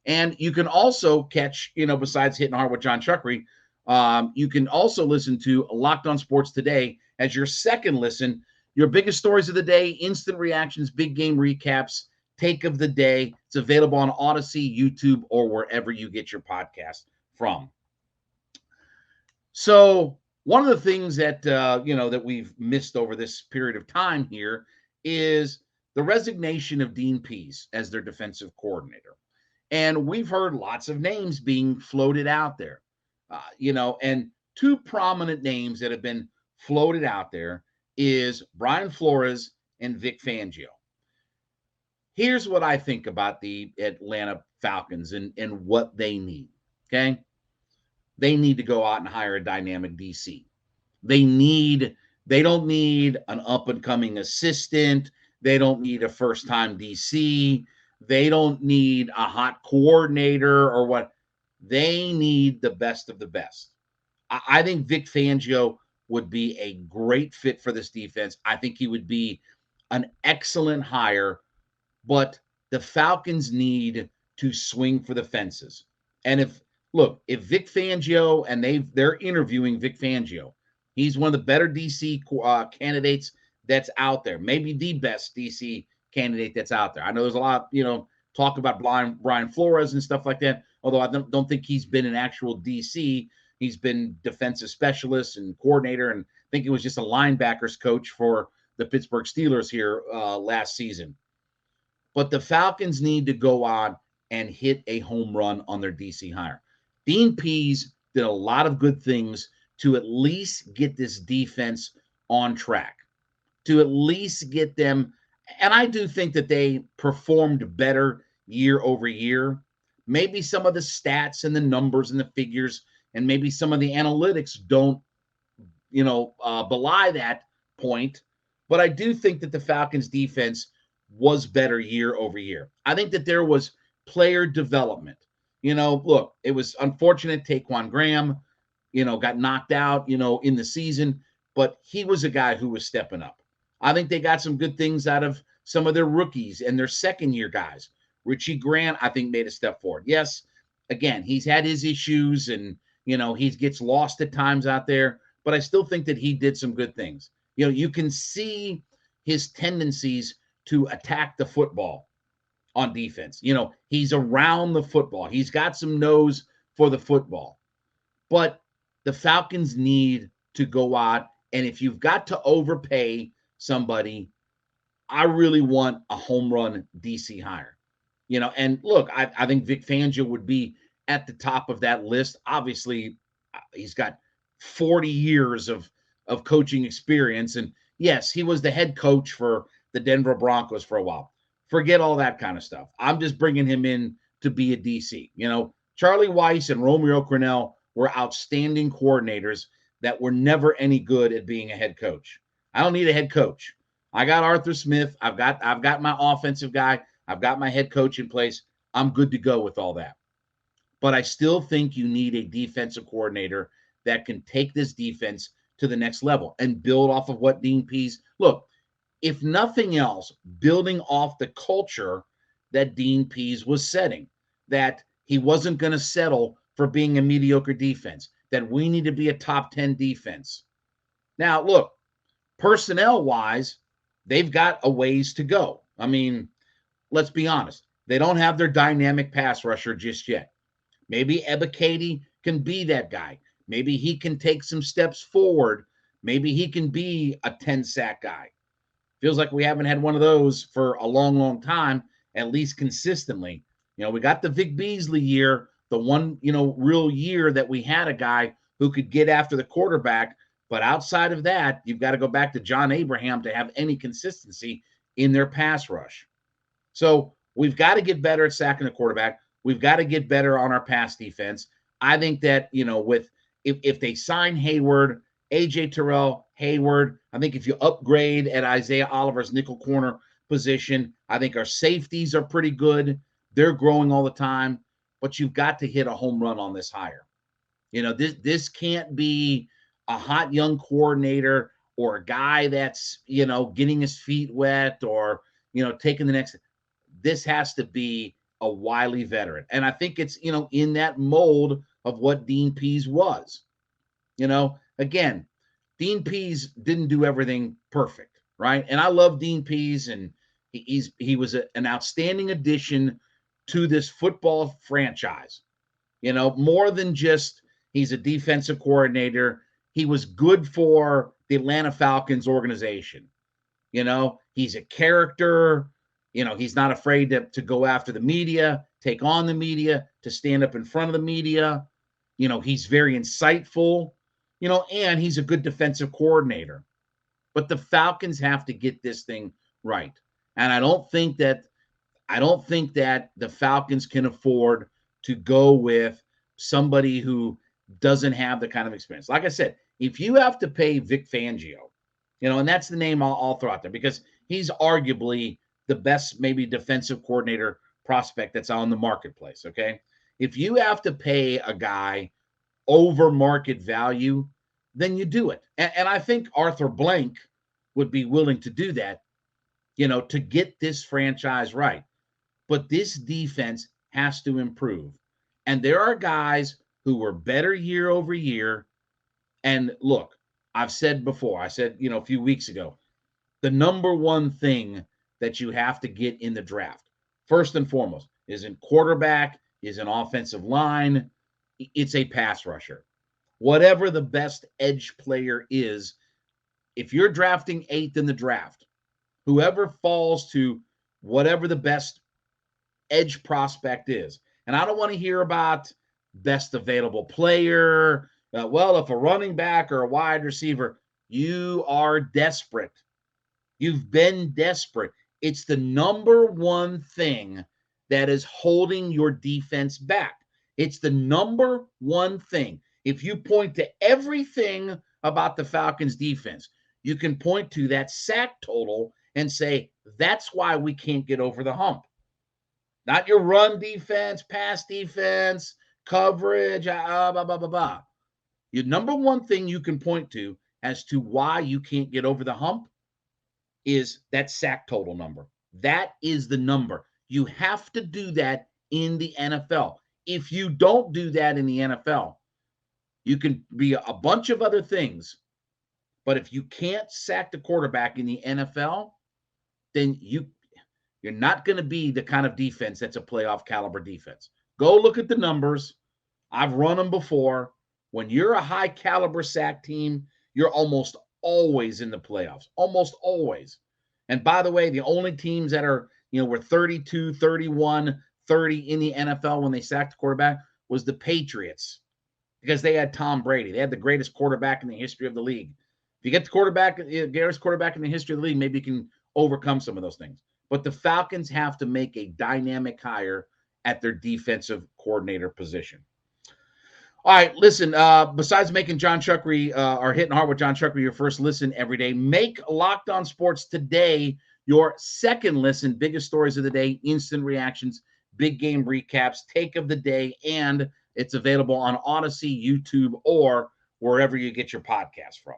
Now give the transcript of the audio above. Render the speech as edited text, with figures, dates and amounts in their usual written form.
And you can also catch, besides Hitting Hard with Jon Chuckery, you can also listen to Locked On Sports Today as your second listen. Your biggest stories of the day, instant reactions, big game recaps, take of the day. It's available on Odyssey, YouTube, or wherever you get your podcast from. So one of the things that that we've missed over this period of time here is the resignation of Dean Pease as their defensive coordinator. And we've heard lots of names being floated out there, and two prominent names that have been floated out there is Brian Flores and Vic Fangio. Here's what I think about the Atlanta Falcons and what they need, okay? They need to go out and hire a dynamic DC. They don't need an up-and-coming assistant. They don't need a first-time DC. They don't need a hot coordinator or what. They need the best of the best. I think Vic Fangio would be a great fit for this defense. I think he would be an excellent hire, but the Falcons need to swing for the fences. And if Vic Fangio, and they're interviewing Vic Fangio, he's one of the better DC candidates that's out there, maybe the best DC candidate that's out there. I know there's a lot, talk about Brian Flores and stuff like that, although I don't think he's been an actual DC. He's been defensive specialist and coordinator, and I think he was just a linebackers coach for the Pittsburgh Steelers here last season. But the Falcons need to go on and hit a home run on their DC hire. Dean Pease did a lot of good things to at least get this defense on track, to at least get them. And I do think that they performed better year over year. Maybe some of the stats and the numbers and the figures and maybe some of the analytics don't, belie that point. But I do think that the Falcons defense was better year over year. I think that there was player development. It was unfortunate Taquan Graham, got knocked out, in the season, but he was a guy who was stepping up. I think they got some good things out of some of their rookies and their second-year guys. Richie Grant, I think, made a step forward. Yes, again, he's had his issues and, he gets lost at times out there, but I still think that he did some good things. You can see his tendencies to attack the football on defense. He's around the football. He's got some nose for the football. But the Falcons need to go out, and if you've got to overpay somebody, I really want a home run DC hire. And look, I think Vic Fangio would be at the top of that list. Obviously, he's got 40 years of coaching experience. And yes, he was the head coach for the Denver Broncos for a while. Forget all that kind of stuff. I'm just bringing him in to be a DC. Charlie Weiss and Romeo Crennel were outstanding coordinators that were never any good at being a head coach. I don't need a head coach. I got Arthur Smith. I've got my offensive guy. I've got my head coach in place. I'm good to go with all that. But I still think you need a defensive coordinator that can take this defense to the next level and build off of what Dean Pease. Look, if nothing else, building off the culture that Dean Pease was setting, that he wasn't going to settle for being a mediocre defense, that we need to be a top 10 defense. Now, look, personnel-wise, they've got a ways to go. I mean, let's be honest. They don't have their dynamic pass rusher just yet. Maybe Ebiketie can be that guy. Maybe he can take some steps forward. Maybe he can be a 10-sack guy. Feels like we haven't had one of those for a long, long time, at least consistently. We got the Vic Beasley year, the one, real year that we had a guy who could get after the quarterback. But outside of that, you've got to go back to John Abraham to have any consistency in their pass rush. So we've got to get better at sacking the quarterback. We've got to get better on our pass defense. I think that, if they sign Hayward, A.J. Terrell, Hayward, I think if you upgrade at Isaiah Oliver's nickel corner position, I think our safeties are pretty good. They're growing all the time, but you've got to hit a home run on this hire. This can't be a hot young coordinator or a guy that's, getting his feet wet or, taking the next. This has to be a wily veteran. And I think it's, in that mold of what Dean Pease was. Again, Dean Pease didn't do everything perfect, right? And I love Dean Pease, and he was an outstanding addition to this football franchise. More than just he's a defensive coordinator. He was good for the Atlanta Falcons organization. He's a character. He's not afraid to go after the media, take on the media, to stand up in front of the media. He's very insightful, and he's a good defensive coordinator. But the Falcons have to get this thing right. And I don't think that the Falcons can afford to go with somebody who doesn't have the kind of experience. Like I said, if you have to pay Vic Fangio, and that's the name I'll throw out there, because he's arguably the best maybe defensive coordinator prospect that's on the marketplace, okay? If you have to pay a guy over market value, then you do it. And I think Arthur Blank would be willing to do that, to get this franchise right. But this defense has to improve. And there are guys who were better year over year. And look, I've said before, I said, a few weeks ago, the number one thing that you have to get in the draft, first and foremost, isn't quarterback, is an offensive line, it's a pass rusher. Whatever the best edge player is, if you're drafting 8th in the draft, whoever falls to whatever the best edge prospect is. And I don't want to hear about best available player. If a running back or a wide receiver, you are desperate. You've been desperate. It's the number one thing that is holding your defense back. It's the number one thing. If you point to everything about the Falcons defense, you can point to that sack total and say, that's why we can't get over the hump. Not your run defense, pass defense, coverage, blah, blah, blah, blah. Your number one thing you can point to as to why you can't get over the hump is that sack total number. That is the number. You have to do that in the NFL. If you don't do that in the NFL, you can be a bunch of other things. But if you can't sack the quarterback in the NFL, then you're not going to be the kind of defense that's a playoff caliber defense. Go look at the numbers. I've run them before. When you're a high caliber sack team, you're almost always in the playoffs. Almost always. And by the way, the only teams that are, were 32, 31, 30 in the NFL when they sacked the quarterback was the Patriots, because they had Tom Brady. They had the greatest quarterback in the history of the league. If you get the greatest quarterback in the history of the league, maybe you can overcome some of those things. But the Falcons have to make a dynamic hire at their defensive coordinator position. All right, listen, besides making Jon Chuckery or Hitting Hard with Jon Chuckery your first listen every day, make Locked On Sports Today your second listen. Biggest stories of the day, instant reactions, big game recaps, take of the day, and it's available on Odyssey, YouTube, or wherever you get your podcast from.